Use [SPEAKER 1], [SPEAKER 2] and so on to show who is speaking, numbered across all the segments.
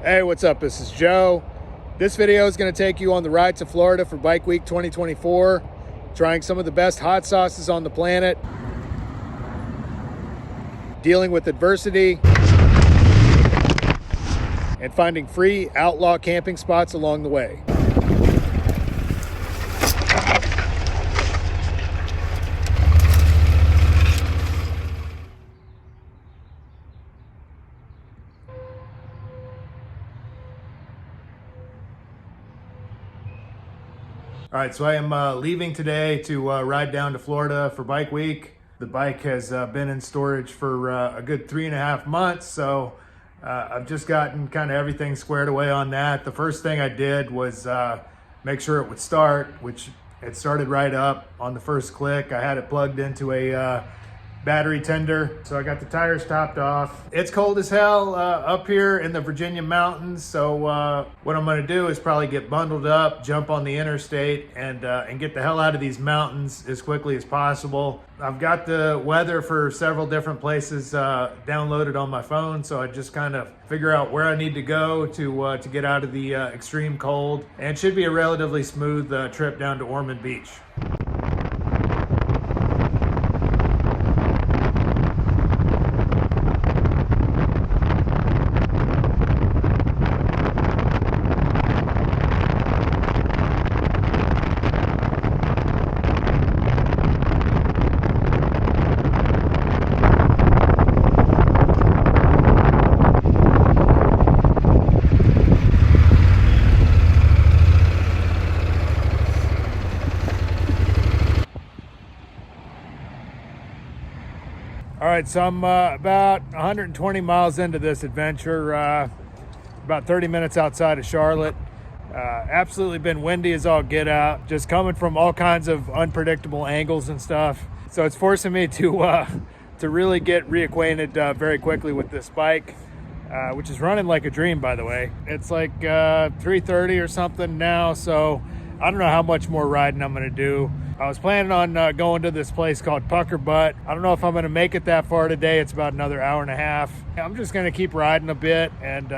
[SPEAKER 1] Hey, what's up? This is Joe. This video is going to take you on the ride to Florida for Bike Week 2024, trying some of the best hot sauces on the planet, dealing with adversity, and finding free outlaw camping spots along the way. All right, so I am leaving today to ride down to Florida for Bike Week. The bike has been in storage for a good 3.5 months, so I've just gotten kind of everything squared away on that. The first thing I did was make sure it would start, which it started right up on the first click. I had it plugged into a battery tender, so I got the tires topped off. It's cold as hell up here in the Virginia mountains, so what I'm gonna do is probably get bundled up, jump on the interstate, and get the hell out of these mountains as quickly as possible. I've got the weather for several different places downloaded on my phone, so I just kind of figure out where I need to go to get out of the extreme cold, and it should be a relatively smooth trip down to Ormond Beach. All right, so I'm about 120 miles into this adventure, about 30 minutes outside of Charlotte. Absolutely been windy as all get out, just coming from all kinds of unpredictable angles and stuff. So it's forcing me to really get reacquainted very quickly with this bike, which is running like a dream, by the way. It's like 3:30 or something now, so I don't know how much more riding I'm gonna do. I was planning on going to this place called PuckerButt. I don't know if I'm gonna make it that far today. It's about another hour and a half. I'm just gonna keep riding a bit, and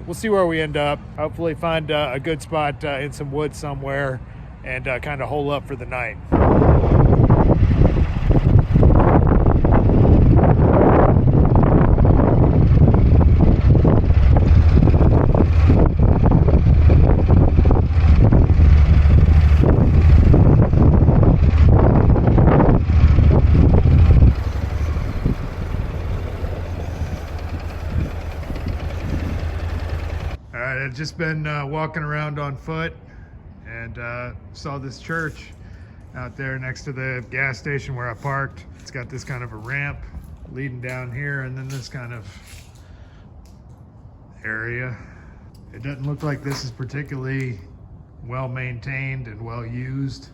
[SPEAKER 1] we'll see where we end up. Hopefully find a good spot in some woods somewhere and kind of hole up for the night. I've just been walking around on foot and saw this church out there next to the gas station where I parked. It's got this kind of a ramp leading down here and then this kind of area. It doesn't look like this is particularly well maintained and well used.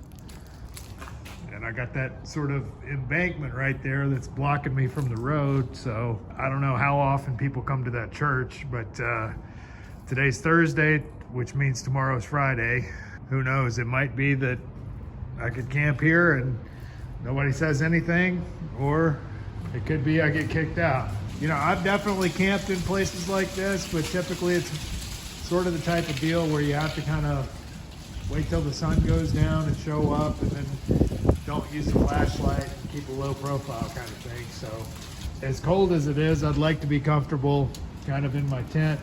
[SPEAKER 1] And I got that sort of embankment right there that's blocking me from the road. So I don't know how often people come to that church, but today's Thursday, which means tomorrow's Friday. Who knows? It might be that I could camp here and nobody says anything, or it could be I get kicked out. You know, I've definitely camped in places like this, but typically it's sort of the type of deal where you have to kind of wait till the sun goes down and show up, and then don't use the flashlight and keep a low profile kind of thing. So as cold as it is, I'd like to be comfortable kind of in my tent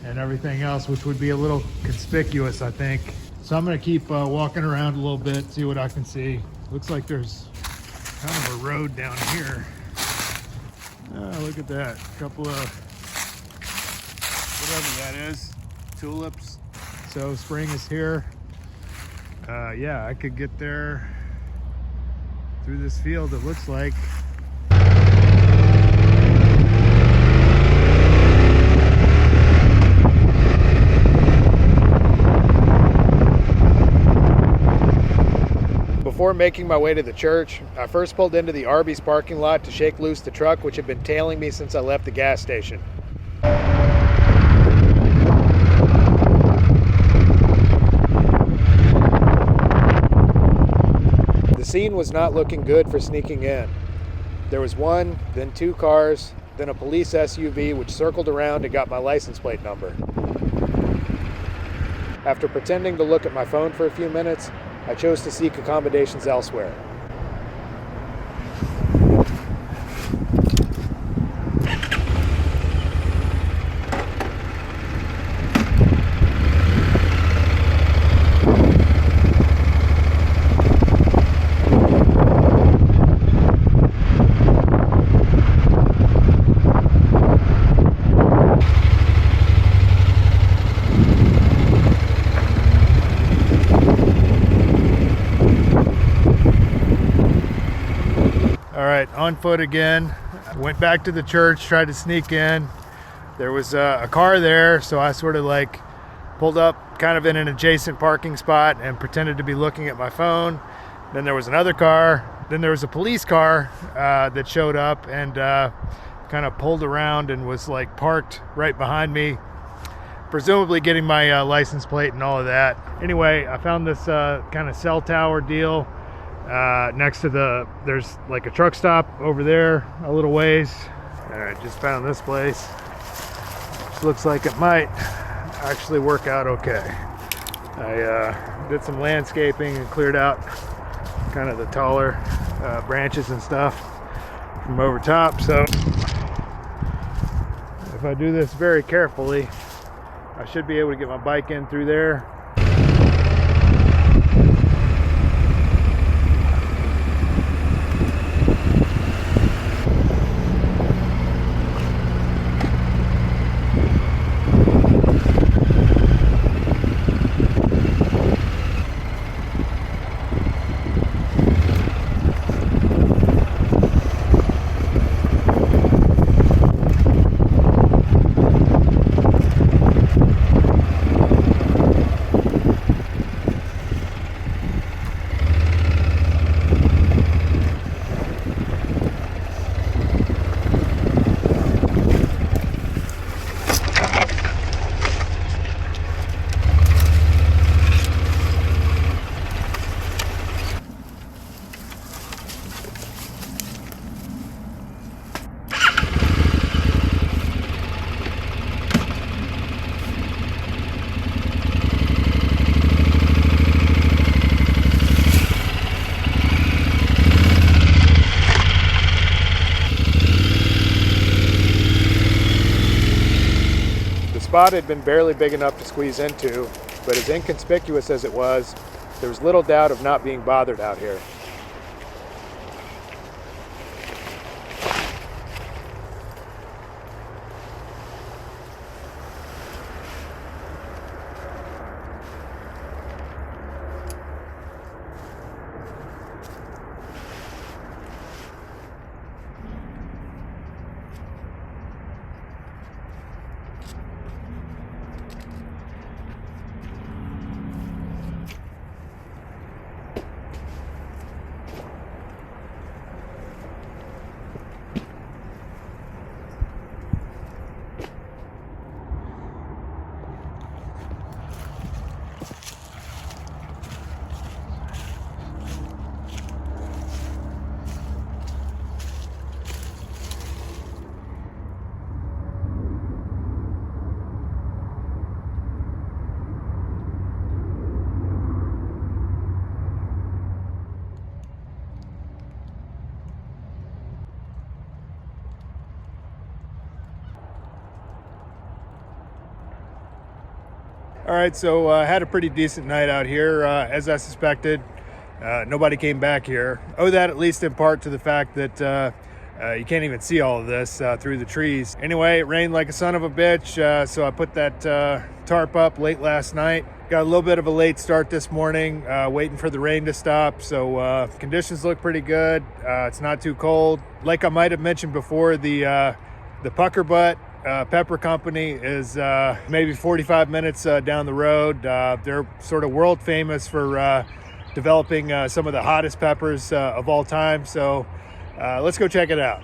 [SPEAKER 1] and everything else, which would be a little conspicuous, I think. So I'm gonna keep walking around a little bit, see what I can see. Looks like there's kind of a road down here. Oh, look at that, a couple of, whatever that is, tulips. So spring is here. Yeah, I could get there through this field, it looks like. Before making my way to the church, I first pulled into the Arby's parking lot to shake loose the truck which had been tailing me since I left the gas station. The scene was not looking good for sneaking in. There was one, then two cars, then a police SUV which circled around and got my license plate number. After pretending to look at my phone for a few minutes, I chose to seek accommodations elsewhere.
[SPEAKER 2] All right, on foot again. Went back to the church, tried to sneak in. There was a car there, so I sort of like pulled up kind of in an adjacent parking spot and pretended to be looking at my phone. Then there was another car. Then there was a police car that showed up and kind of pulled around and was like parked right behind me, presumably getting my license plate and all of that. Anyway, I found this kind of cell tower deal. Next to there's like a truck stop over there a little ways. All right, just found this place, which looks like it might actually work out okay. I did some landscaping and cleared out kind of the taller branches and stuff from over top. So if I do this very carefully, I should be able to get my bike in through there. The spot had been barely big enough to squeeze into, but as inconspicuous as it was, there was little doubt of not being bothered out here. All right, so I had a pretty decent night out here, as I suspected. Nobody came back here. Owe that at least in part to the fact that you can't even see all of this through the trees. Anyway, it rained like a son of a bitch, so I put that tarp up late last night. Got a little bit of a late start this morning, waiting for the rain to stop, so conditions look pretty good. It's not too cold. Like I might have mentioned before, the PuckerButt pepper company is maybe 45 minutes down the road. They're sort of world famous for developing some of the hottest peppers of all time. So let's go check it out.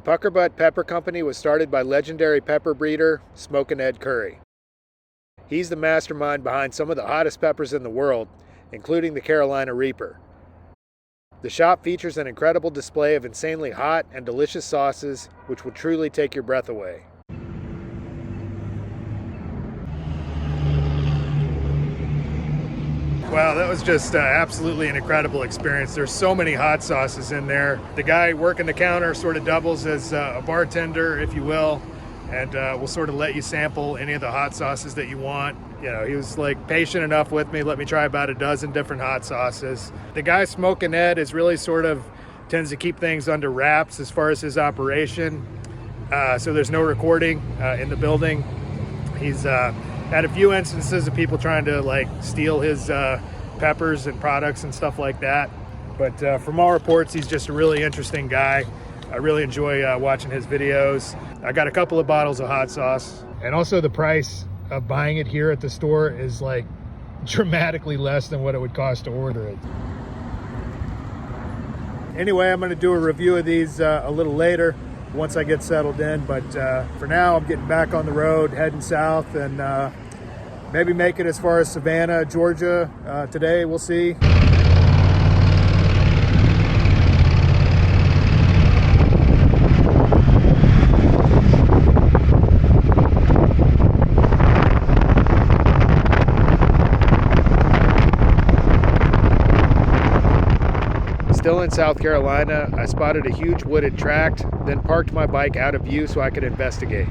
[SPEAKER 2] PuckerButt Pepper Company was started by legendary pepper breeder Smokin' Ed Curry. He's the mastermind behind some of the hottest peppers in the world, including the Carolina Reaper. The shop features an incredible display of insanely hot and delicious sauces, which will truly take your breath away. Wow, that was just absolutely an incredible experience. There's so many hot sauces in there. The guy working the counter sort of doubles as a bartender, if you will, and will sort of let you sample any of the hot sauces that you want. You know, he was like patient enough with me, let me try about a dozen different hot sauces. The guy Smokin' Ed is really sort of tends to keep things under wraps as far as his operation. So there's no recording in the building. He's had a few instances of people trying to like steal his peppers and products and stuff like that. But from all reports, he's just a really interesting guy. I really enjoy watching his videos. I got a couple of bottles of hot sauce. And also the price of buying it here at the store is like dramatically less than what it would cost to order it. Anyway, I'm gonna do a review of these a little later once I get settled in, but for now I'm getting back on the road, heading south, and maybe make it as far as Savannah, Georgia today. We'll see. Still in South Carolina, I spotted a huge wooded tract, then parked my bike out of view so I could investigate.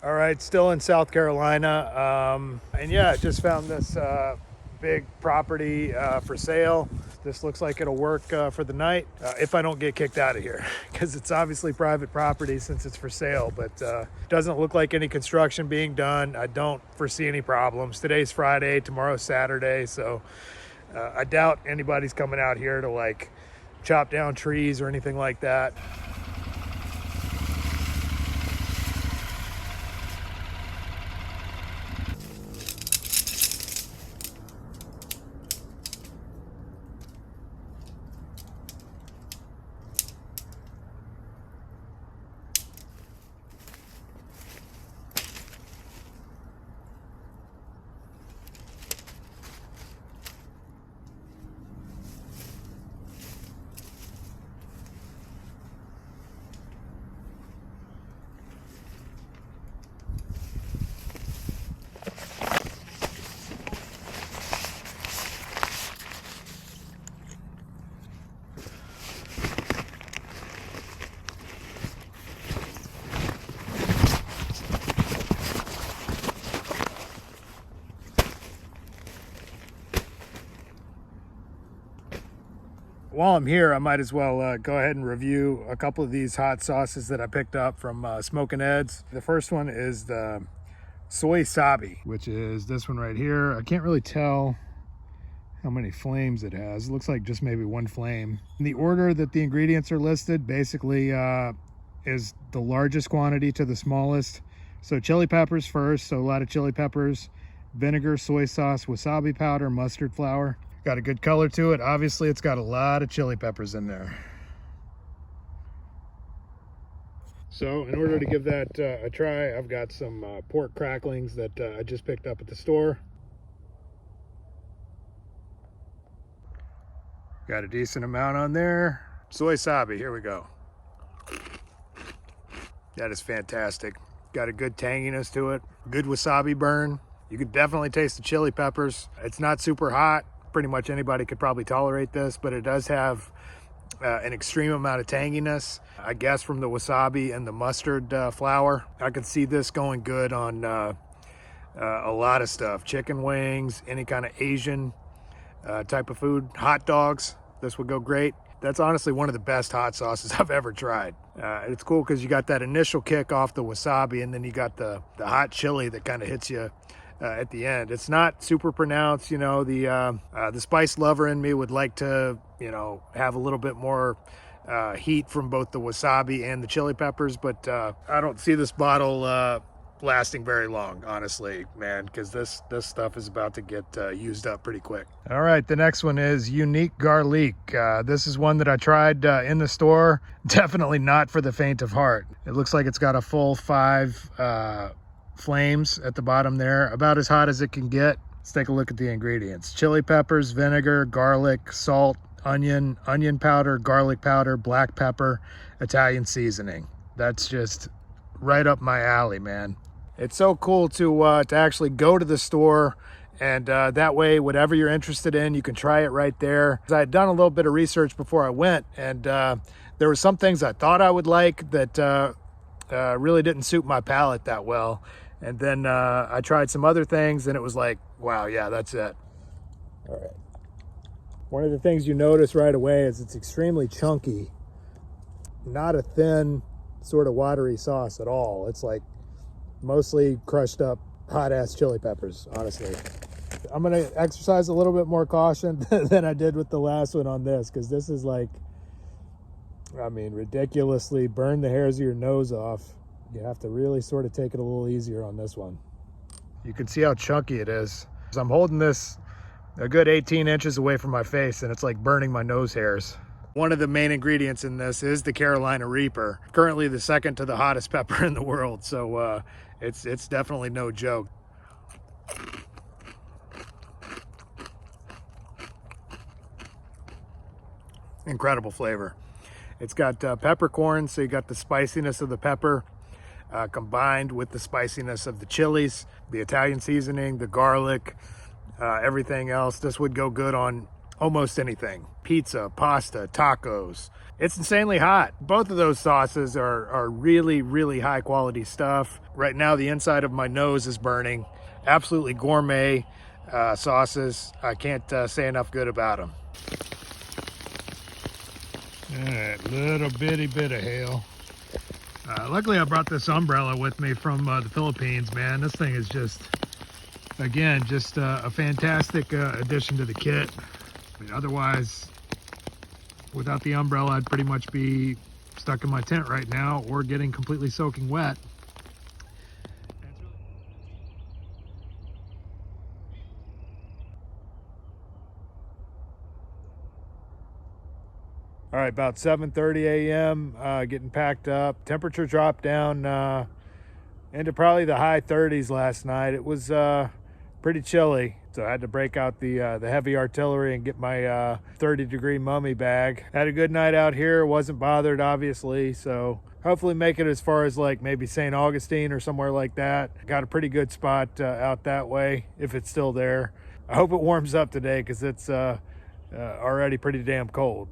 [SPEAKER 2] All right, still in South Carolina. And yeah, I just found this big property for sale. This looks like it'll work for the night if I don't get kicked out of here, because it's obviously private property since it's for sale, but doesn't look like any construction being done. I don't foresee any problems. Today's Friday, tomorrow's Saturday, so I doubt anybody's coming out here to like chop down trees or anything like that. While I'm here, I might as well go ahead and review a couple of these hot sauces that I picked up from Smokin' Ed's. The first one is the soy sabi, which is this one right here. I can't really tell how many flames it has. It looks like just maybe one flame. In the order that the ingredients are listed, basically is the largest quantity to the smallest. So chili peppers first, so a lot of chili peppers, vinegar, soy sauce, wasabi powder, mustard flour. Got a good color to it. Obviously, it's got a lot of chili peppers in there. So in order to give that a try, I've got some pork cracklings that I just picked up at the store. Got a decent amount on there. Soy sabi, here we go. That is fantastic. Got a good tanginess to it. Good wasabi burn. You could definitely taste the chili peppers. It's not super hot. Pretty much anybody could probably tolerate this, but it does have an extreme amount of tanginess, I guess, from the wasabi and the mustard flour. I could see this going good on a lot of stuff. Chicken wings, any kind of Asian type of food. Hot dogs, this would go great. That's honestly one of the best hot sauces I've ever tried. It's cool because you got that initial kick off the wasabi, and then you got the hot chili that kind of hits you at the end. It's not super pronounced, you know. The spice lover in me would like to, you know, have a little bit more heat from both the wasabi and the chili peppers, but I don't see this bottle lasting very long, honestly, man, because this stuff is about to get used up pretty quick. All right, the next one is Unique Garlic. This is one that I tried in the store. Definitely not for the faint of heart. It looks like it's got a full 5 flames at the bottom there, about as hot as it can get. Let's take a look at the ingredients. Chili peppers, vinegar, garlic, salt, onion powder, garlic powder, black pepper, Italian seasoning. That's just right up my alley, man. It's so cool to actually go to the store, and that way, whatever you're interested in, you can try it right there. I had done a little bit of research before I went, and there were some things I thought I would like that really didn't suit my palate that well. And then I tried some other things, and it was like, wow, yeah, that's it. All right. One of the things you notice right away is it's extremely chunky. Not a thin, sort of watery sauce at all. It's like mostly crushed up hot ass chili peppers, honestly. I'm gonna exercise a little bit more caution than I did with the last one on this, because this is like, I mean, ridiculously burn the hairs of your nose off. You have to really sort of take it a little easier on this one. You can see how chunky it is. So I'm holding this a good 18 inches away from my face, and it's like burning my nose hairs. One of the main ingredients in this is the Carolina Reaper, currently the second to the hottest pepper in the world. So it's definitely no joke. Incredible flavor. It's got peppercorn, so you got the spiciness of the pepper combined with the spiciness of the chilies, the Italian seasoning, the garlic, everything else. This would go good on almost anything. Pizza, pasta, tacos. It's insanely hot. Both of those sauces are really, really high quality stuff. Right now, the inside of my nose is burning. Absolutely gourmet sauces. I can't say enough good about them. That little bitty bit of hail. Luckily, I brought this umbrella with me from the Philippines, man. This thing is just, again, just a fantastic addition to the kit. I mean, otherwise, without the umbrella, I'd pretty much be stuck in my tent right now or getting completely soaking wet. All right, about 7:30 a.m., getting packed up. Temperature dropped down into probably the high 30s last night. It was pretty chilly, so I had to break out the heavy artillery and get my 30-degree mummy bag. Had a good night out here. Wasn't bothered, obviously, so hopefully make it as far as like maybe St. Augustine or somewhere like that. Got a pretty good spot out that way, if it's still there. I hope it warms up today, because it's already pretty damn cold.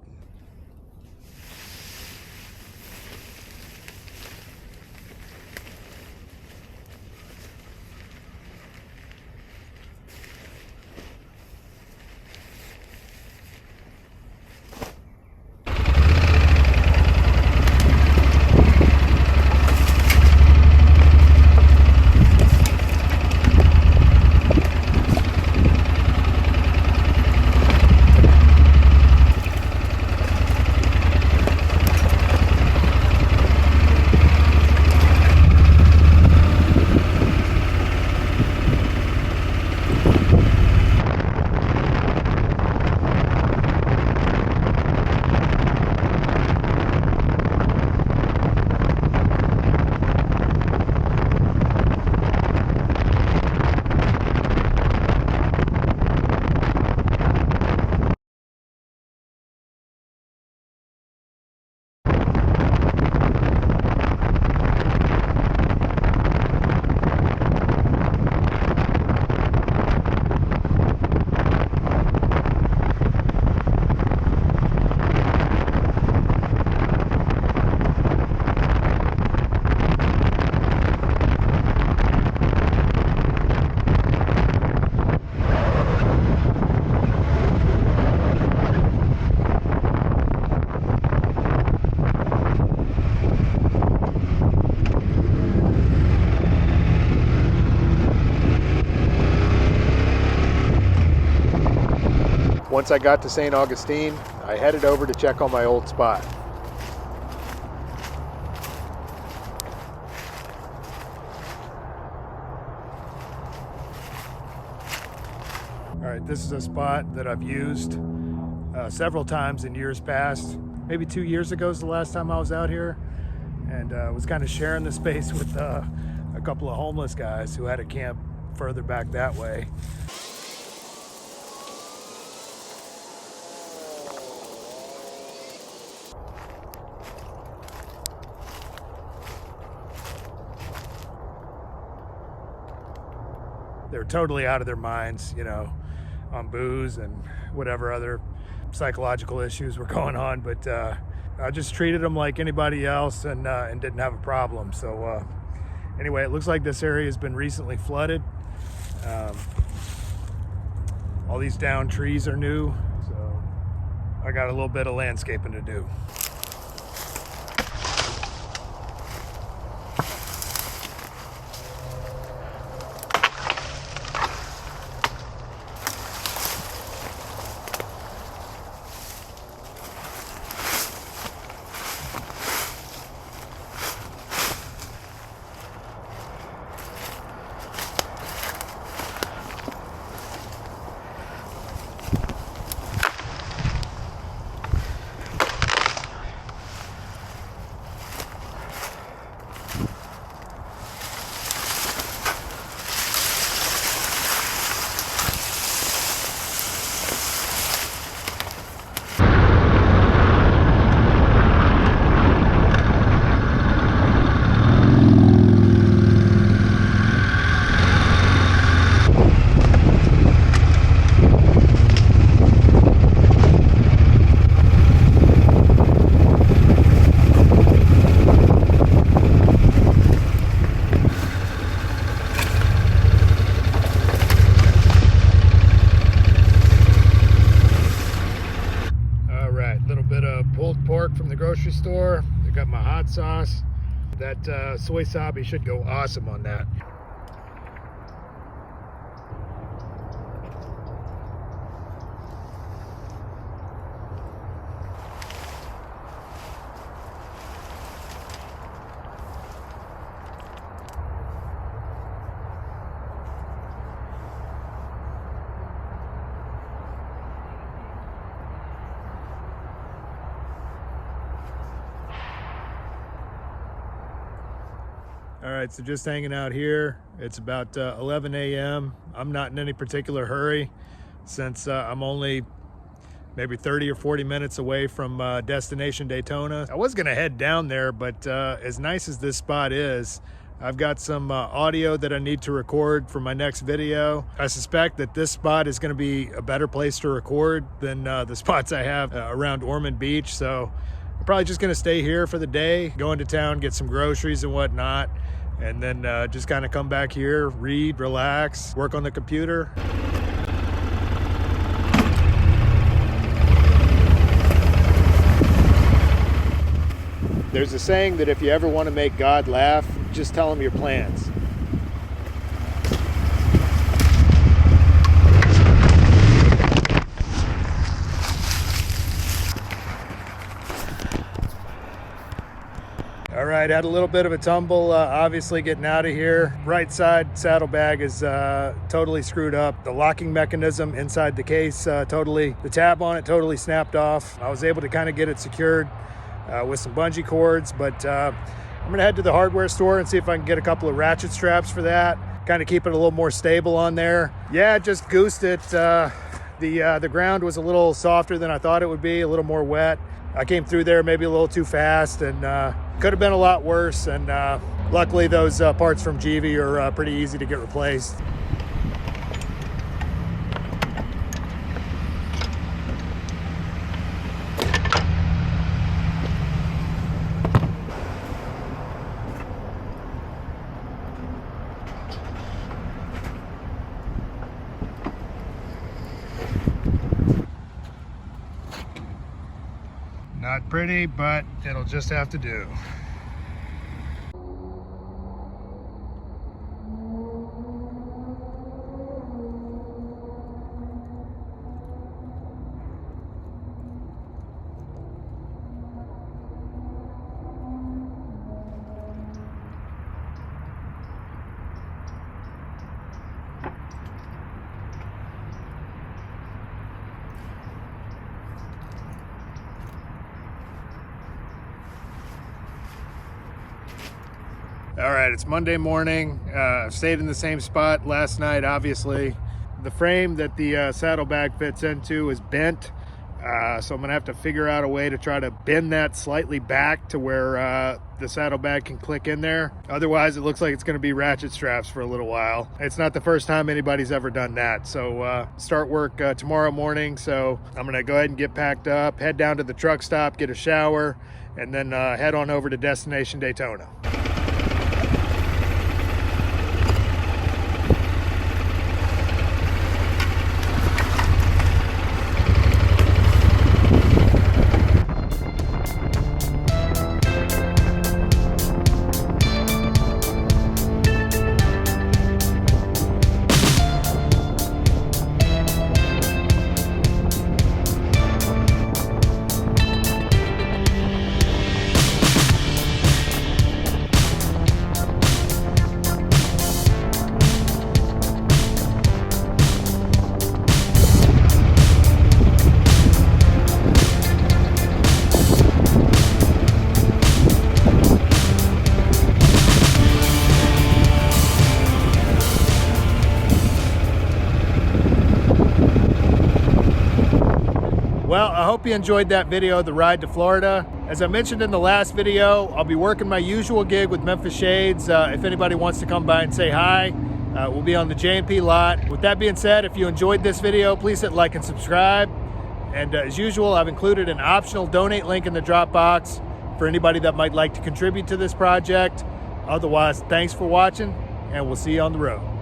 [SPEAKER 2] Once I got to St. Augustine, I headed over to check on my old spot. All right, this is a spot that I've used several times in years past. Maybe 2 years ago is the last time I was out here, and was kind of sharing the space with a couple of homeless guys who had a camp further back that way. They were totally out of their minds, you know, on booze and whatever other psychological issues were going on, but I just treated them like anybody else and didn't have a problem. So anyway, it looks like this area has been recently flooded. All these downed trees are new, so I got a little bit of landscaping to do. From the grocery store. I got my hot sauce. That soy sabi should go awesome on that. All right, so just hanging out here. It's about 11 a.m. I'm not in any particular hurry since I'm only maybe 30 or 40 minutes away from destination Daytona. I was gonna head down there, but as nice as this spot is, I've got some audio that I need to record for my next video. I suspect that this spot is gonna be a better place to record than the spots I have around Ormond Beach. So I'm probably just gonna stay here for the day, go into town, get some groceries and whatnot, and then just kind of come back here, read, relax, work on the computer. There's a saying that if you ever want to make God laugh, just tell him your plans. All right, had a little bit of a tumble, obviously getting out of here. Right side saddlebag is totally screwed up. The locking mechanism inside the case, the tab on it totally snapped off. I was able to kind of get it secured with some bungee cords, but I'm gonna head to the hardware store and see if I can get a couple of ratchet straps for that. Kind of keep it a little more stable on there. Yeah, just goosed it. The ground was a little softer than I thought it would be, a little more wet. I came through there maybe a little too fast, and could have been a lot worse. And luckily those parts from GV are pretty easy to get replaced. Not pretty, but it'll just have to do. All right, it's Monday morning. Stayed in the same spot last night, obviously. The frame that the saddlebag fits into is bent. So I'm gonna have to figure out a way to try to bend that slightly back to where the saddlebag can click in there. Otherwise, it looks like it's gonna be ratchet straps for a little while. It's not the first time anybody's ever done that. So start work tomorrow morning. So I'm gonna go ahead and get packed up, head down to the truck stop, get a shower, and then head on over to destination Daytona. Well, I hope you enjoyed that video of the ride to Florida. As I mentioned in the last video, I'll be working my usual gig with Memphis Shades. If anybody wants to come by and say hi, we'll be on the J&P lot. With that being said, if you enjoyed this video, please hit like and subscribe. And as usual, I've included an optional donate link in the drop box for anybody that might like to contribute to this project. Otherwise, thanks for watching, and we'll see you on the road.